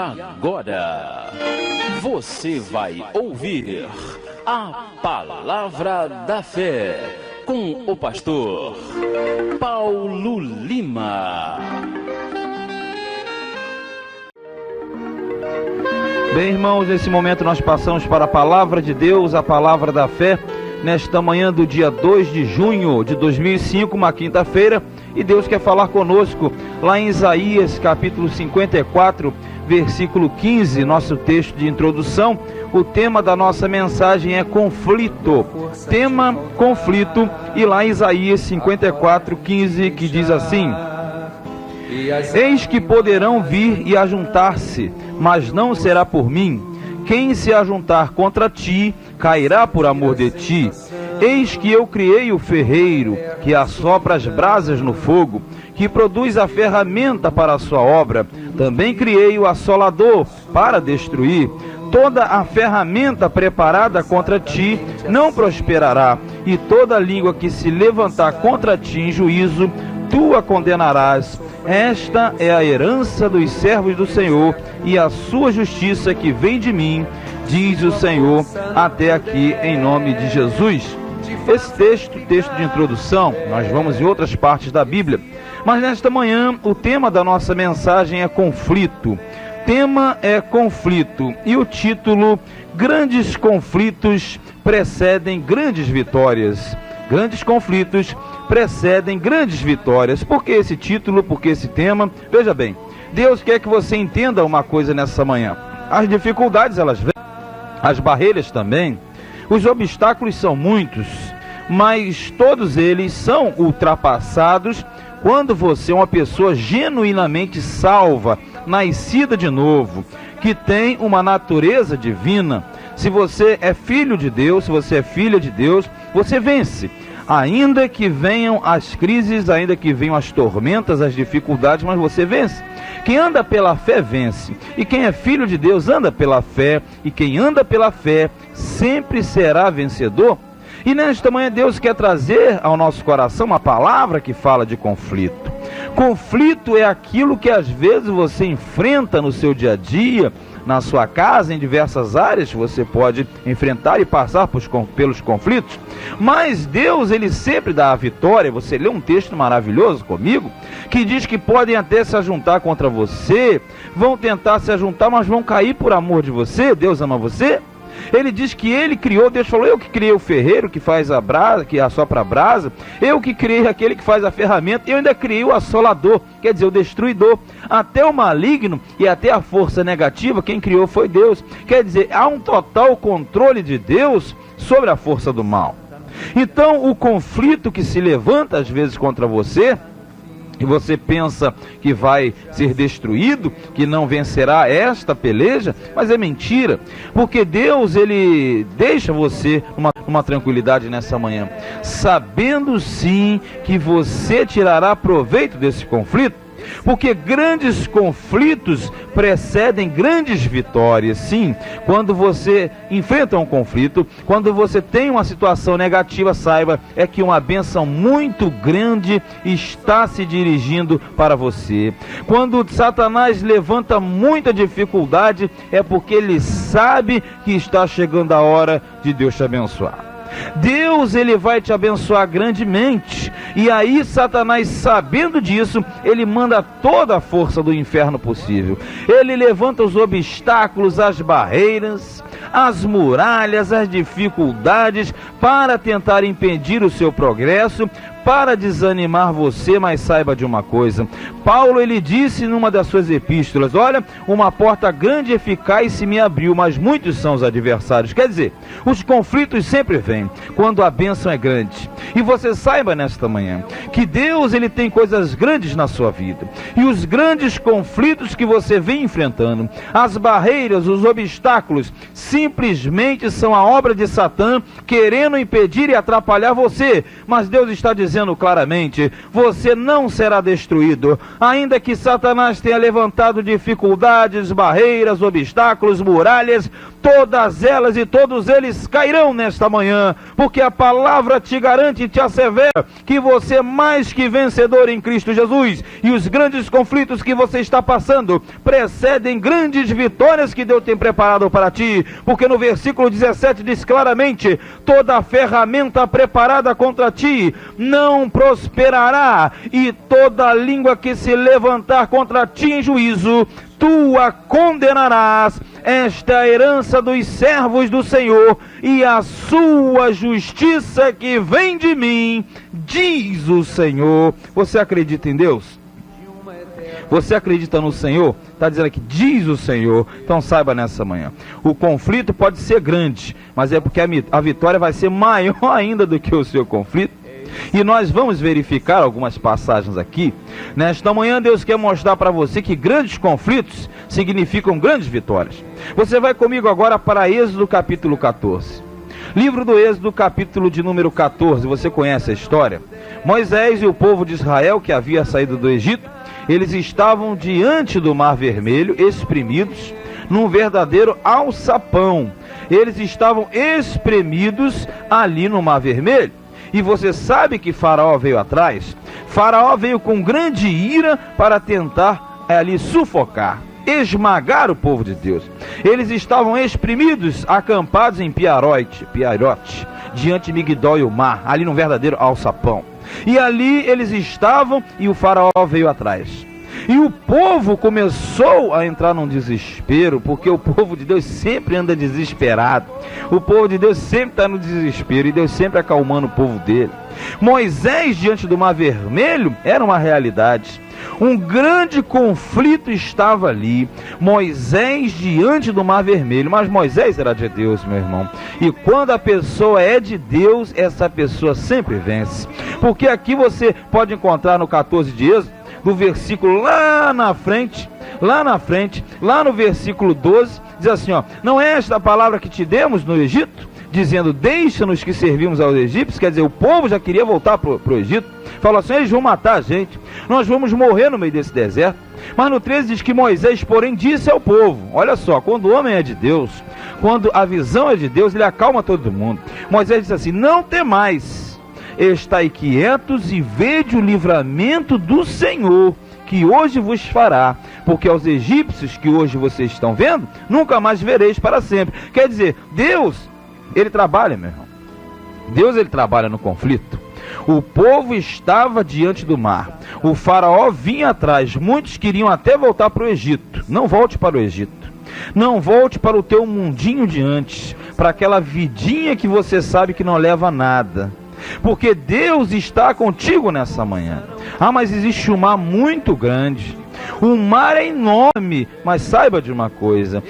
agora você vai ouvir a Palavra da Fé com o pastor Paulo Lima. Bem, irmãos, nesse momento nós passamos para a Palavra de Deus, a Palavra da Fé, nesta manhã do dia 2 de junho de 2005, uma quinta-feira, e Deus quer falar conosco lá em Isaías capítulo 54, versículo 15, nosso texto de introdução. O tema da nossa mensagem é conflito, tema conflito, e lá em Isaías 54, 15, que diz assim: eis que poderão vir e ajuntar-se, mas não será por mim. Quem se ajuntar contra ti, cairá por amor de ti. Eis que eu criei o ferreiro, que assopra as brasas no fogo, que produz a ferramenta para a sua obra. Também criei o assolador para destruir. Toda a ferramenta preparada contra ti não prosperará, e toda língua que se levantar contra ti em juízo, tu a condenarás. Esta é a herança dos servos do Senhor, e a sua justiça que vem de mim, diz o Senhor. Até aqui, em nome de Jesus. Esse texto de introdução, nós vamos em outras partes da Bíblia, mas nesta manhã o tema da nossa mensagem é conflito. Tema é conflito, e o título: grandes conflitos precedem grandes vitórias. Grandes conflitos precedem grandes vitórias. Por que esse título? Por que esse tema? Veja bem, Deus quer que você entenda uma coisa nessa manhã. As dificuldades, elas vêm, as barreiras também, os obstáculos são muitos, mas todos eles são ultrapassados quando você é uma pessoa genuinamente salva, nascida de novo, que tem uma natureza divina. Se você é filho de Deus, se você é filha de Deus, você vence. Ainda que venham as crises, ainda que venham as tormentas, as dificuldades, mas você vence. Quem anda pela fé vence. E quem é filho de Deus anda pela fé. E quem anda pela fé sempre será vencedor. E nesta manhã Deus quer trazer ao nosso coração uma palavra que fala de conflito. Conflito é aquilo que às vezes você enfrenta no seu dia a dia, na sua casa, em diversas áreas você pode enfrentar e passar pelos conflitos, mas Deus, ele sempre dá a vitória. Você lê um texto maravilhoso comigo, que diz que podem até se ajuntar contra você, vão tentar se ajuntar, mas vão cair por amor de você. Deus ama você. Ele diz que ele criou, Deus falou: eu que criei o ferreiro que faz a brasa, que assopra a brasa, eu que criei aquele que faz a ferramenta, eu ainda criei o assolador, quer dizer, o destruidor. Até o maligno e até a força negativa, quem criou foi Deus. Quer dizer, há um total controle de Deus sobre a força do mal. Então, o conflito que se levanta às vezes contra você, e você pensa que vai ser destruído, que não vencerá esta peleja, mas é mentira, porque Deus, ele deixa você uma tranquilidade nessa manhã, sabendo sim que você tirará proveito desse conflito, porque grandes conflitos precedem grandes vitórias. Sim, quando você enfrenta um conflito, quando você tem uma situação negativa, saiba, é que uma bênção muito grande está se dirigindo para você. Quando Satanás levanta muita dificuldade, é porque ele sabe que está chegando a hora de Deus te abençoar. Deus, ele vai te abençoar grandemente. E aí Satanás, sabendo disso, ele manda toda a força do inferno possível. Ele levanta os obstáculos, as barreiras, as muralhas, as dificuldades, para tentar impedir o seu progresso, para desanimar você. Mas saiba de uma coisa, Paulo, ele disse numa das suas epístolas: olha, uma porta grande e eficaz se me abriu, mas muitos são os adversários. Quer dizer, os conflitos sempre vêm quando a bênção é grande. E você saiba nesta manhã que Deus, ele tem coisas grandes na sua vida, e os grandes conflitos que você vem enfrentando, as barreiras, os obstáculos, simplesmente são a obra de Satã, querendo impedir e atrapalhar você. Mas Deus está dizendo dizendo claramente: você não será destruído, ainda que Satanás tenha levantado dificuldades, barreiras, obstáculos, muralhas, todas elas e todos eles cairão nesta manhã, porque a palavra te garante e te assevera que você é mais que vencedor em Cristo Jesus, e os grandes conflitos que você está passando precedem grandes vitórias que Deus tem preparado para ti, porque no versículo 17 diz claramente: toda ferramenta preparada contra ti não prosperará, e toda língua que se levantar contra ti em juízo, tu a condenarás. Esta é a herança dos servos do Senhor, e a sua justiça que vem de mim, diz o Senhor. Você acredita em Deus? Você acredita no Senhor? Está dizendo aqui, diz o Senhor. Então saiba nessa manhã, o conflito pode ser grande, mas é porque a vitória vai ser maior ainda do que o seu conflito. E nós vamos verificar algumas passagens aqui. Nesta manhã Deus quer mostrar para você que grandes conflitos significam grandes vitórias. Você vai comigo agora para Êxodo capítulo 14. Livro do Êxodo capítulo de número 14, você conhece a história? Moisés e o povo de Israel que havia saído do Egito, eles estavam diante do Mar Vermelho, espremidos num verdadeiro alçapão. Eles estavam espremidos ali no Mar Vermelho. E você sabe que Faraó veio atrás? Faraó veio com grande ira para tentar ali sufocar, esmagar o povo de Deus. Eles estavam espremidos, acampados em Piarote, diante de Migdol e o mar, ali num verdadeiro alçapão. E ali eles estavam e o Faraó veio atrás. E o povo começou a entrar num desespero, porque o povo de Deus sempre anda desesperado. O povo de Deus sempre está no desespero, e Deus sempre acalmando o povo dele. Moisés diante do Mar Vermelho era uma realidade. Um grande conflito estava ali. Moisés diante do Mar Vermelho. Mas Moisés era de Deus, meu irmão. E quando a pessoa é de Deus, essa pessoa sempre vence. Porque aqui você pode encontrar no 14 de Êxodo, do versículo lá na frente, lá no versículo 12, diz assim, ó: não é esta a palavra que te demos no Egito, dizendo, deixa-nos que servimos aos egípcios? Quer dizer, o povo já queria voltar para o Egito. Falou assim, eles vão matar a gente, nós vamos morrer no meio desse deserto. Mas no 13 diz que Moisés, porém, disse ao povo, olha só, quando o homem é de Deus, quando a visão é de Deus, ele acalma todo mundo. Moisés disse assim, não temais, estai quietos e vede o livramento do Senhor, que hoje vos fará, porque aos egípcios que hoje vocês estão vendo, nunca mais vereis para sempre. Quer dizer, Deus, ele trabalha, meu irmão. Deus, ele trabalha no conflito. O povo estava diante do mar, o faraó vinha atrás, muitos queriam até voltar para o Egito. Não volte para o Egito, não volte para o teu mundinho de antes, para aquela vidinha que você sabe que não leva a nada, porque Deus está contigo nessa manhã. Ah, mas existe um mar muito grande, o mar é enorme, mas saiba de uma coisa,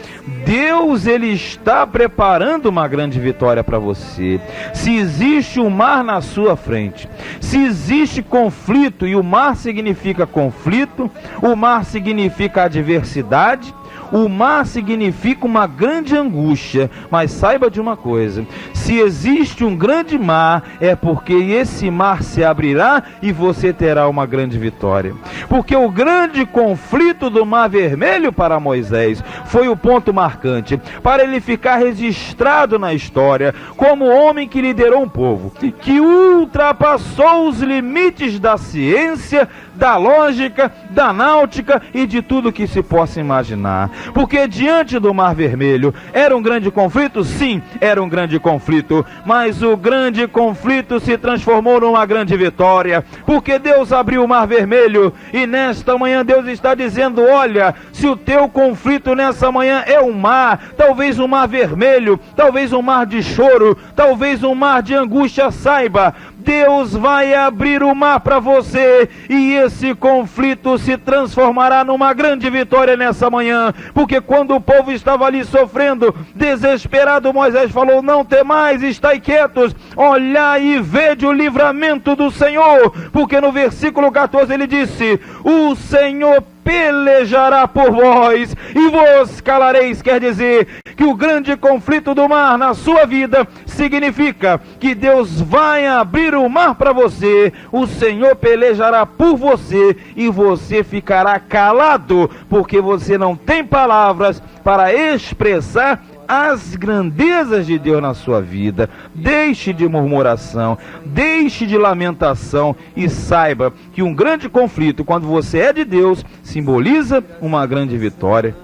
Deus, ele está preparando uma grande vitória para você. Se existe um mar na sua frente, se existe conflito, e o mar significa conflito, o mar significa adversidade, o mar significa uma grande angústia, mas saiba de uma coisa, se existe um grande mar, é porque esse mar se abrirá e você terá uma grande vitória. Porque o grande conflito do Mar Vermelho para Moisés foi o ponto marcante, para ele ficar registrado na história, como homem que liderou um povo, que ultrapassou os limites da ciência, da lógica, da náutica e de tudo que se possa imaginar. Porque diante do Mar Vermelho, era um grande conflito? Sim, era um grande conflito, mas o grande conflito se transformou numa grande vitória, porque Deus abriu o Mar Vermelho, e nesta manhã Deus está dizendo, olha, se o teu conflito nessa manhã é um mar, talvez um mar vermelho, talvez um mar de choro, talvez um mar de angústia, saiba, Deus vai abrir o mar para você, e esse conflito se transformará numa grande vitória nessa manhã, porque quando o povo estava ali sofrendo, desesperado, Moisés falou, não temais, estai quietos, olhai e vede o livramento do Senhor, porque no versículo 14 ele disse, o Senhor pelejará por vós e vos calareis. Quer dizer que o grande conflito do mar na sua vida significa que Deus vai abrir o mar para você, o Senhor pelejará por você e você ficará calado, porque você não tem palavras para expressar as grandezas de Deus na sua vida. Deixe de murmuração, deixe de lamentação e saiba que um grande conflito, quando você é de Deus, simboliza uma grande vitória.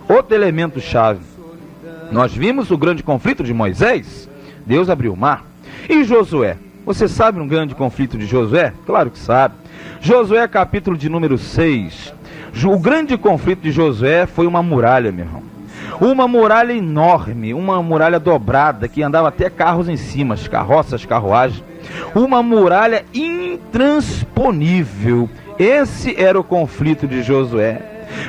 Outro elemento chave, nós vimos o grande conflito de Moisés, Deus abriu o mar. E Josué, você sabe um grande conflito de Josué? Claro que sabe. Josué capítulo de número 6, o grande conflito de Josué foi uma muralha, meu irmão. Uma muralha enorme, uma muralha dobrada, que andava até carros em cima, as carroças, carruagens. Uma muralha intransponível. Esse era o conflito de Josué.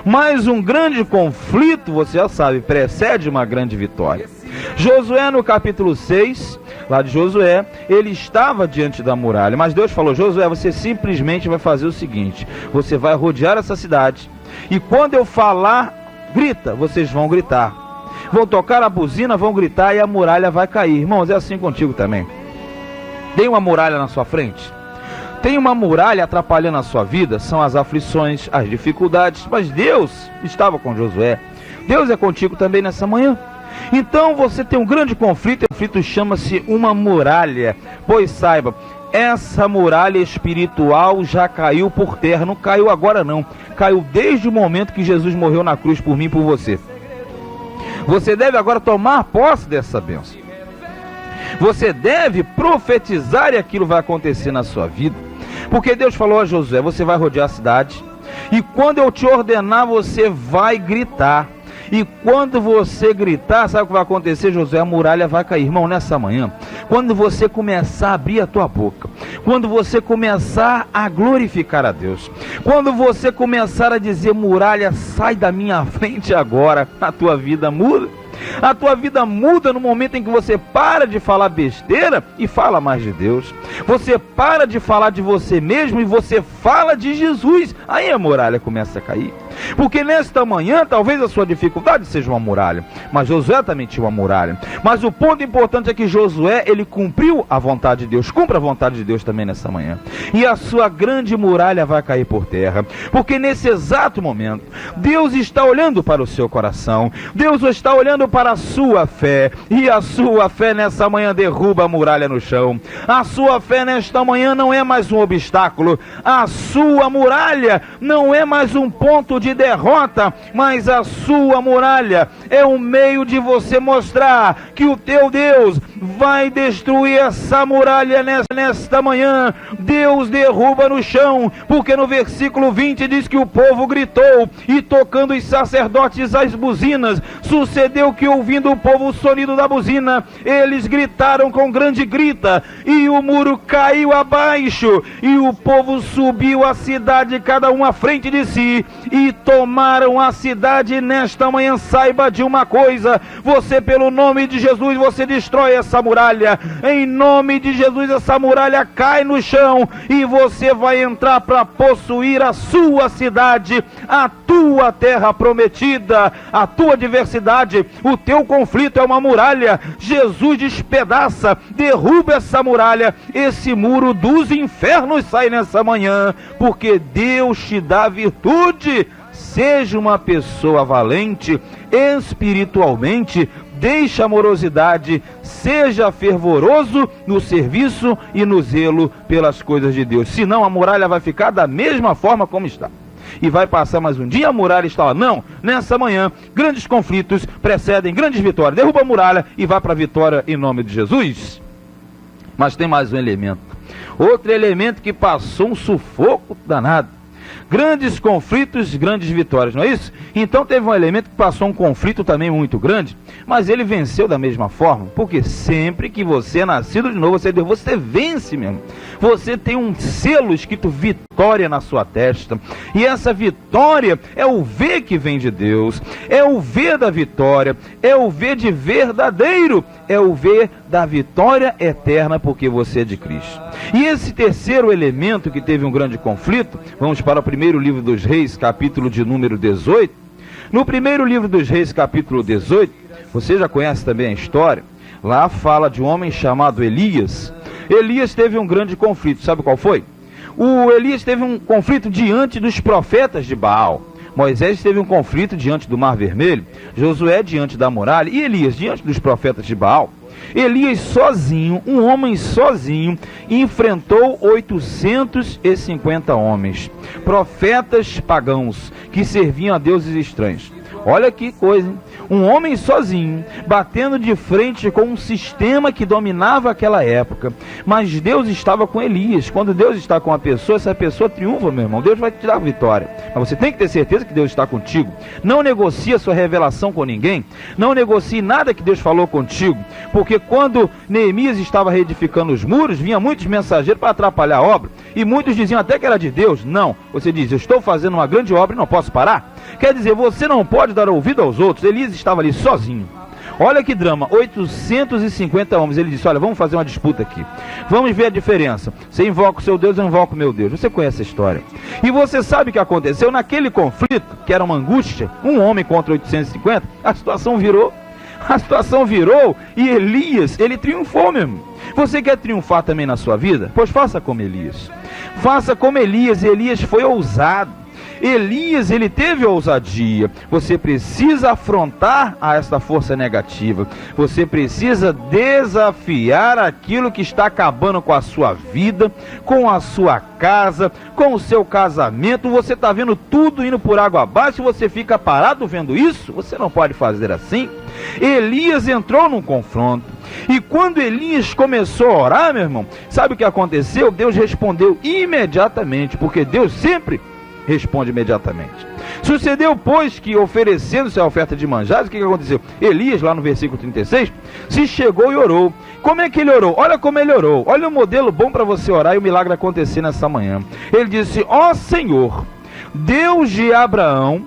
Mas um grande conflito, você já sabe, precede uma grande vitória. Josué no capítulo 6, lá de Josué, ele estava diante da muralha, mas Deus falou: Josué, você simplesmente vai fazer o seguinte, você vai rodear essa cidade, e quando eu falar, grita, vocês vão gritar, vão tocar a buzina, vão gritar e a muralha vai cair. Irmãos, é assim contigo também. Tem uma muralha na sua frente, tem uma muralha atrapalhando a sua vida, são as aflições, as dificuldades, mas Deus estava com Josué. Deus é contigo também nessa manhã. Então você tem um grande conflito, o conflito chama-se uma muralha, pois saiba, essa muralha espiritual já caiu por terra, não caiu agora não, caiu desde o momento que Jesus morreu na cruz por mim e por você. Você deve agora tomar posse dessa bênção. Você deve profetizar e aquilo vai acontecer na sua vida. Porque Deus falou a Josué: você vai rodear a cidade, e quando eu te ordenar, você vai gritar. E quando você gritar, sabe o que vai acontecer, Josué? A muralha vai cair. Irmão, nessa manhã, quando você começar a abrir a tua boca, quando você começar a glorificar a Deus, quando você começar a dizer: muralha, sai da minha frente agora, a tua vida muda. A tua vida muda no momento em que você para de falar besteira e fala mais de Deus. Você para de falar de você mesmo e você fala de Jesus. Aí a muralha começa a cair. Porque nesta manhã, talvez a sua dificuldade seja uma muralha, mas Josué também tinha uma muralha. Mas o ponto importante é que Josué, ele cumpriu a vontade de Deus. Cumpra a vontade de Deus também nessa manhã. E a sua grande muralha vai cair por terra. Porque nesse exato momento, Deus está olhando para o seu coração. Deus está olhando para a sua fé. E a sua fé nessa manhã derruba a muralha no chão. A sua fé nesta manhã não é mais um obstáculo. A sua muralha não é mais um ponto de derrota, mas a sua muralha é um meio de você mostrar que o teu Deus vai destruir essa muralha nesta manhã. Deus derruba no chão, porque no versículo 20 diz que o povo gritou, e tocando os sacerdotes as buzinas, sucedeu que, ouvindo o povo o sonido da buzina, eles gritaram com grande grita, e o muro caiu abaixo, e o povo subiu a cidade, cada um à frente de si, e tomaram a cidade. Nesta manhã, saiba de uma coisa: você, pelo nome de Jesus, você destrói essa muralha. Em nome de Jesus, essa muralha cai no chão e você vai entrar para possuir a sua cidade, a tua terra prometida. A tua adversidade, o teu conflito é uma muralha. Jesus despedaça, derruba essa muralha, esse muro dos infernos sai nessa manhã, porque Deus te dá virtude. Seja uma pessoa valente espiritualmente, deixe a morosidade, seja fervoroso no serviço e no zelo pelas coisas de Deus. Senão a muralha vai ficar da mesma forma como está. E vai passar mais um dia, a muralha está lá. Não, nessa manhã, grandes conflitos precedem grandes vitórias. Derruba a muralha e vai para a vitória em nome de Jesus. Mas tem mais um elemento. Outro elemento que passou um sufoco danado. Grandes conflitos, grandes vitórias, não é isso? Então teve um elemento que passou um conflito também muito grande, mas ele venceu da mesma forma, porque sempre que você é nascido de novo, você vence mesmo. Você tem um selo escrito vitória na sua testa, e essa vitória é o V que vem de Deus, é o V da vitória, é o V de verdadeiro, é o V da vitória eterna, porque você é de Cristo. E esse terceiro elemento que teve um grande conflito, vamos para o primeiro livro dos Reis, capítulo de número 18. No primeiro livro dos Reis, capítulo 18, você já conhece também a história, lá fala de um homem chamado Elias. Elias teve um grande conflito, sabe qual foi? O Elias teve um conflito diante dos profetas de Baal. Moisés teve um conflito diante do Mar Vermelho, Josué diante da muralha e Elias diante dos profetas de Baal. Elias sozinho, um homem sozinho, enfrentou 850 homens, profetas pagãos, que serviam a deuses estranhos. Olha que coisa, hein? Um homem sozinho, batendo de frente com um sistema que dominava aquela época. Mas Deus estava com Elias. Quando Deus está com uma pessoa, essa pessoa triunfa, meu irmão. Deus vai te dar a vitória. Mas você tem que ter certeza que Deus está contigo. Não negocie a sua revelação com ninguém. Não negocie nada que Deus falou contigo. Porque quando Neemias estava reedificando os muros, vinha muitos mensageiros para atrapalhar a obra. E muitos diziam até que era de Deus. Não, você diz, eu estou fazendo uma grande obra e não posso parar. Quer dizer, você não pode dar ouvido aos outros. Elias estava ali sozinho. Olha que drama, 850 homens. Ele disse, olha, vamos fazer uma disputa aqui. Vamos ver a diferença. Você invoca o seu Deus, eu invoco o meu Deus. Você conhece a história. E você sabe o que aconteceu? Naquele conflito, que era uma angústia, um homem contra 850, a situação virou. A situação virou e Elias, ele triunfou mesmo. Você quer triunfar também na sua vida? Pois faça como Elias. Faça como Elias. Elias foi ousado. Elias, ele teve ousadia. Você precisa afrontar a esta força negativa. Você precisa desafiar aquilo que está acabando com a sua vida, com a sua casa, com o seu casamento. Você está vendo tudo indo por água abaixo e você fica parado vendo isso? Você não pode fazer assim. Elias entrou num confronto. E quando Elias começou a orar, meu irmão, sabe o que aconteceu? Deus respondeu imediatamente, porque Deus sempre responde imediatamente. Sucedeu, pois, que oferecendo-se a oferta de manjares, o que aconteceu? Elias, lá no versículo 36, se chegou e orou. Como é que ele orou? Olha como ele orou. Olha um modelo bom para você orar e o milagre acontecer nessa manhã. Ele disse, ó Senhor, Deus de Abraão,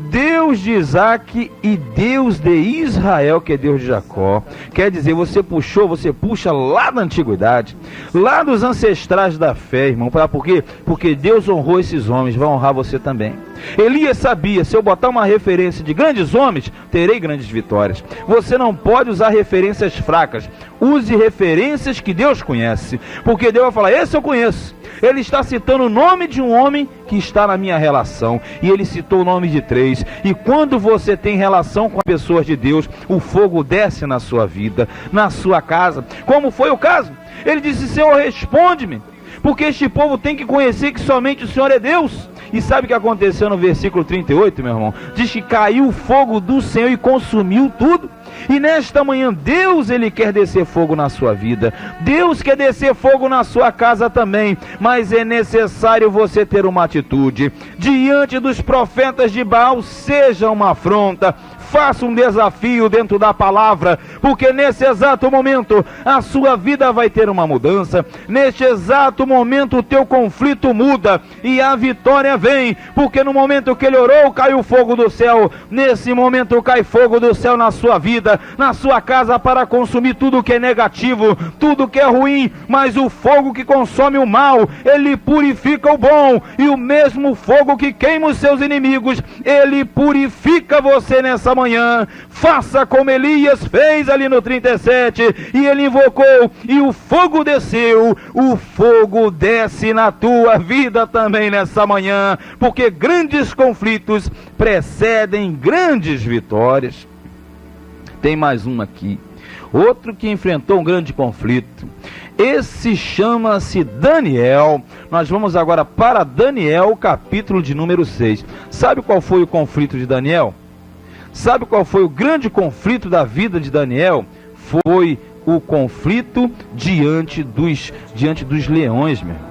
Deus de Isaac e Deus de Israel, que é Deus de Jacó. Quer dizer, você puxa lá da antiguidade, lá dos ancestrais da fé, irmão. Por quê? Porque Deus honrou esses homens, vai honrar você também. Elias sabia, se eu botar uma referência de grandes homens, terei grandes vitórias. Você não pode usar referências fracas. Use referências que Deus conhece, porque Deus vai falar, esse eu conheço. Ele está citando o nome de um homem que está na minha relação. E ele citou o nome de 3. E quando você tem relação com as pessoas de Deus, o fogo desce na sua vida, na sua casa. Como foi o caso? Ele disse, Senhor, responde-me. Porque este povo tem que conhecer que somente o Senhor é Deus. E sabe o que aconteceu no versículo 38, meu irmão? Diz que caiu o fogo do Senhor e consumiu tudo. E nesta manhã, Deus, ele quer descer fogo na sua vida. Deus quer descer fogo na sua casa também. Mas é necessário você ter uma atitude. Diante dos profetas de Baal, seja uma afronta. Faça um desafio dentro da palavra, porque nesse exato momento a sua vida vai ter uma mudança. Neste exato momento o teu conflito muda e a vitória vem, porque no momento que ele orou, caiu fogo do céu. Nesse momento cai fogo do céu na sua vida, na sua casa, para consumir tudo que é negativo, tudo que é ruim. Mas o fogo que consome o mal, ele purifica o bom, e o mesmo fogo que queima os seus inimigos, ele purifica você nessa manhã. Faça como Elias fez ali no 37, e ele invocou, e o fogo desceu. O fogo desce na tua vida também nessa manhã, porque grandes conflitos precedem grandes vitórias. Tem mais um aqui, outro que enfrentou um grande conflito. Esse chama-se Daniel. Nós vamos agora para Daniel, capítulo de número 6. Sabe qual foi o conflito de Daniel? Sabe qual foi o grande conflito da vida de Daniel? Foi o conflito diante dos leões, meu irmão.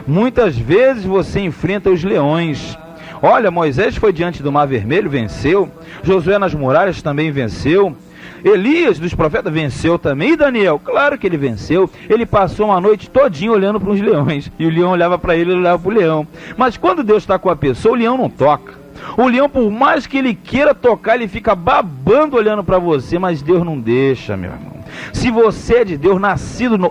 Muitas vezes você enfrenta os leões. Olha, Moisés foi diante do Mar Vermelho, venceu. Josué nas muralhas também venceu. Elias dos profetas venceu também. E Daniel, claro que ele venceu. Ele passou uma noite todinha olhando para os leões. E o leão olhava para ele, ele olhava para o leão. Mas quando Deus está com a pessoa, o leão não toca. O leão, por mais que ele queira tocar, ele fica babando olhando para você, mas Deus não deixa, meu irmão. Se você é de Deus,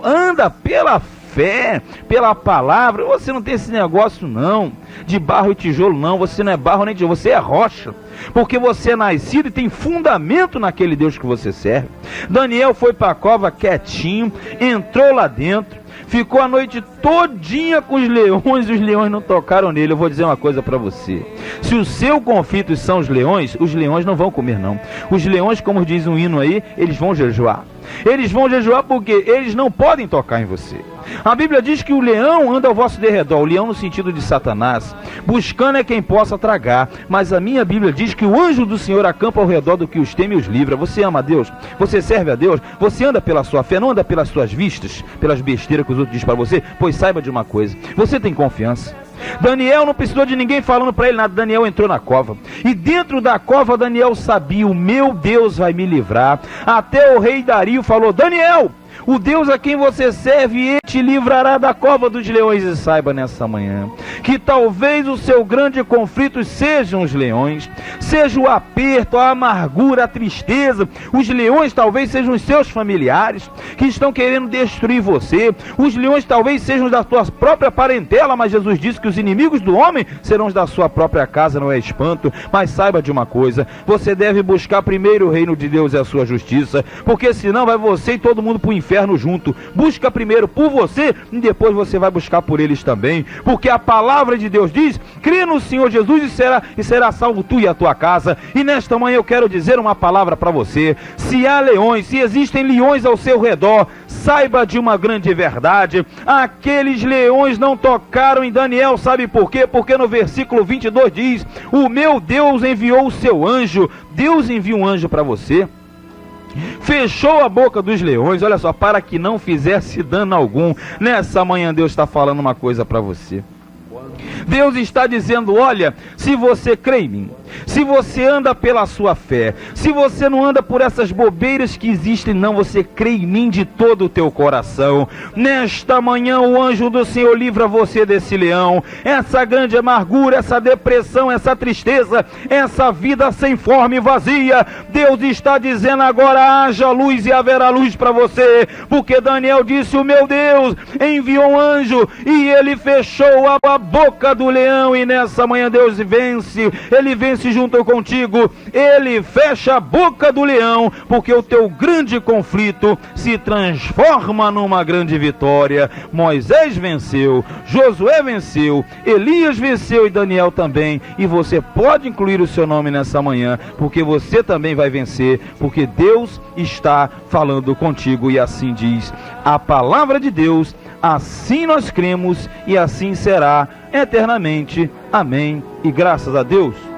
anda pela fé, pela palavra. Você não tem esse negócio não, de barro e tijolo não. Você não é barro nem tijolo, você é rocha, porque você é nascido e tem fundamento naquele Deus que você serve. Daniel foi para a cova quietinho, entrou lá dentro, ficou a noite todinha com os leões não tocaram nele. Eu vou dizer uma coisa para você: se o seu conflito são os leões não vão comer não. Os leões, como diz um hino aí, eles vão jejuar. Eles vão jejuar porque eles não podem tocar em você. A Bíblia diz que o leão anda ao vosso derredor, o leão no sentido de Satanás, buscando é quem possa tragar. Mas a minha Bíblia diz que o anjo do Senhor acampa ao redor do que os teme e os livra. Você ama a Deus? Você serve a Deus? Você anda pela sua fé, não anda pelas suas vistas, pelas besteiras que os outros dizem para você? Pois saiba de uma coisa: você tem confiança. Daniel não precisou de ninguém falando para ele nada. Daniel entrou na cova, e dentro da cova Daniel sabia: o meu Deus vai me livrar. Até o rei Dario falou: Daniel, o Deus a quem você serve, ele te livrará da cova dos leões. E saiba nessa manhã que talvez o seu grande conflito sejam os leões, seja o aperto, a amargura, a tristeza. Os leões talvez sejam os seus familiares que estão querendo destruir você. Os leões talvez sejam da tua própria parentela, mas Jesus disse que os inimigos do homem serão os da sua própria casa, não é espanto. Mas saiba de uma coisa: você deve buscar primeiro o reino de Deus e a sua justiça, porque senão vai você e todo mundo para o inferno junto. Busca primeiro por você e depois você vai buscar por eles também, porque a palavra de Deus diz: crê no Senhor Jesus e será salvo tu e a tua casa. E nesta manhã eu quero dizer uma palavra para você: se há leões, se existem leões ao seu redor, saiba de uma grande verdade: aqueles leões não tocaram em Daniel. Sabe por quê? Porque no versículo 22 diz: o meu Deus enviou o seu anjo. Deus envia um anjo para você, fechou a boca dos leões, olha só, para que não fizesse dano algum. Nessa manhã Deus está falando uma coisa para você. Deus está dizendo: olha, se você crê em mim, se você anda pela sua fé, se você não anda por essas bobeiras que existem, não, você crê em mim de todo o teu coração, nesta manhã o anjo do Senhor livra você desse leão, essa grande amargura, essa depressão, essa tristeza, essa vida sem forma e vazia. Deus está dizendo agora: haja luz e haverá luz para você, porque Daniel disse: o meu Deus enviou um anjo e ele fechou a boca do leão. E nessa manhã Deus vence, ele vence junto contigo, ele fecha a boca do leão, porque o teu grande conflito se transforma numa grande vitória. Moisés venceu, Josué venceu, Elias venceu e Daniel também, e você pode incluir o seu nome nessa manhã, porque você também vai vencer, porque Deus está falando contigo. E assim diz a palavra de Deus, assim nós cremos e assim será eternamente. Amém e graças a Deus.